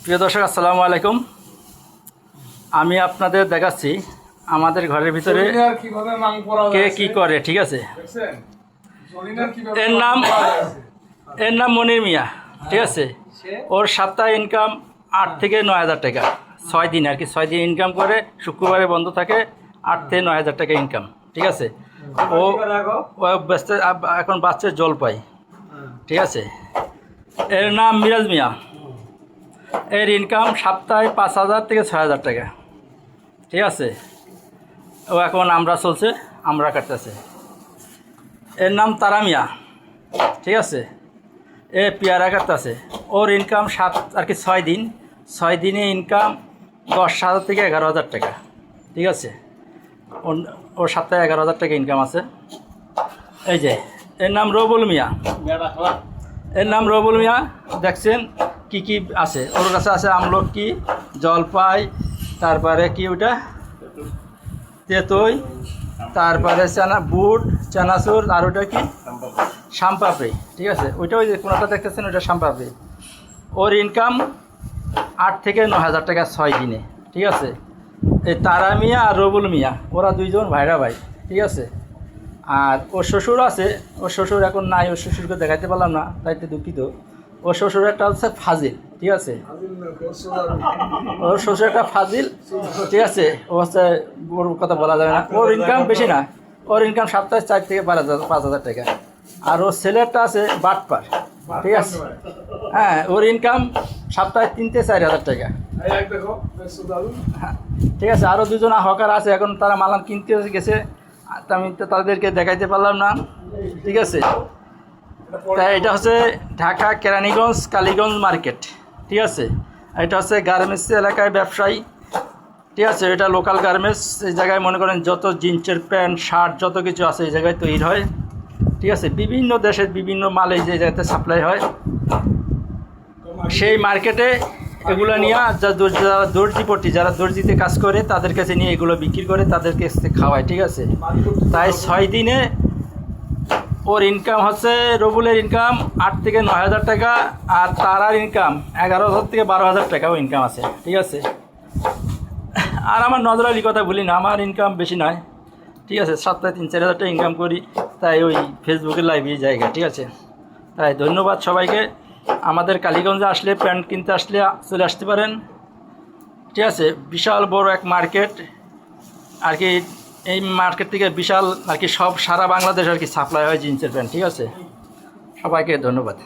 প্রিয় দর্শক, আসসালামু আলাইকুম। আমি আপনাদের দেখাচ্ছি আমাদের ঘরের ভিতরে কে কি করে। ঠিক আছে, এর নাম মনির মিয়া। ঠিক আছে, ওর সপ্তাহে ইনকাম 8 থেকে 9,000 টাকা, 6 দিন আর কি। 6 দিন ইনকাম করে, শুক্রবারে বন্ধ থাকে। 8 থেকে 9,000 টাকা ইনকাম। ঠিক আছে, ও এখন বাচ্চা জল পায়। ঠিক আছে, এর নাম মিরাজ মিয়া। এর ইনকাম সপ্তাহে 5,000 থেকে 6,000 টাকা। ঠিক আছে, ও এখন আমরা চলছে, আমরা কাটতেছে। এর নাম তারা মিয়া। ঠিক আছে, এ পেয়ারা কাটতেছে। ওর ইনকাম 6 দিন। 6 দিনে ইনকাম 10,000 থেকে 11,000 টাকা। ঠিক আছে, ওর সপ্তাহে 11,000 টাকা ইনকাম আছে। এই যে এর নাম রবুল মিয়া। দেখছেন কি কি আছে ওর কাছে? আছে আমলকি, জলপাই, তারপরে কি ওটা তেঁতুল, তারপরে বুট, চানাচুর, আর ওটা কি শামপাপড়ি। ঠিক আছে, ওইটা ওই যে কোনোটা দেখতেছেন ওইটা শামপাপড়ি। ওর ইনকাম 8 থেকে 9,000 টাকা 6 দিনে। ঠিক আছে, এই তারা মিয়া আর রবুল মিয়া ওরা দুইজন ভাইরা ভাই। ঠিক আছে, আর ওর শ্বশুর আছে। ওর শ্বশুর এখন নাই, ওর শ্বশুরকে দেখাইতে পারলাম না, তাইতে দুঃখিত। ওর শ্বশুর একটা হচ্ছে ফাজিল। ঠিক আছে, ওর শ্বশুর একটা ফাজিল। ঠিক আছে, ও হচ্ছে, ওর কথা বলা যাবে না। ওর ইনকাম বেশি না, ওর ইনকাম সপ্তাহে 4 থেকে 5,000 টাকা। আর ওর ছেলেটা আছে বাটপার। ঠিক আছে, হ্যাঁ, ওর ইনকাম সপ্তাহে 3 থেকে 4,000 টাকা। ঠিক আছে, আরও দুজন হকার আছে, এখন তারা মালাম কিনতে গেছে, আমি তো তাদেরকে দেখাইতে পারলাম না। ঠিক আছে, তাই এটা হচ্ছে ঢাকা কেরানীগঞ্জ কালীগঞ্জ মার্কেট। ঠিক আছে, এটা হচ্ছে গার্মেন্টস এলাকায় ব্যবসায়ী। ঠিক আছে, এটা লোকাল গার্মেন্টস। এই জায়গায় মনে করেন যত জিন্সের প্যান্ট, শার্ট, যত কিছু আছে এই জায়গায় তৈরি হয়। ঠিক আছে, বিভিন্ন দেশের বিভিন্ন মাল এই জায়গাতে সাপ্লাই হয়। সেই মার্কেটে এগুলো নিয়ে যারা দর্জিপট্টি, যারা দর্জিতে কাজ করে তাদের কাছে নিয়ে এগুলো বিক্রি করে, তাদের কাছে খাওয়ায়। ঠিক আছে, তাই 6 দিনে ওর ইনকাম হচ্ছে, রবুলের ইনকাম 8 থেকে 9,000 টাকা, আর তারার ইনকাম 11,000 থেকে 12,000 টাকাও ইনকাম আছে। ঠিক আছে, আর আমার নজরালি কথা বলি না, আমার ইনকাম বেশি নয়। ঠিক আছে, সপ্তাহে 3-4,000 টাকা ইনকাম করি, তাই ওই ফেসবুকের লাইভে জায়গা। ঠিক আছে, তাই ধন্যবাদ সবাইকে। আমাদের কালীগঞ্জে আসলে, প্যান্ট কিনতে আসলে চলে আসতে পারেন। ঠিক আছে, বিশাল বড় এক মার্কেট আর কি। এই মার্কেট থেকে বিশাল আর কি, সব সারা বাংলাদেশ আর কি সাপ্লাই হয় জিন্সের প্যান্ট। ঠিক আছে, সবাইকে ধন্যবাদ।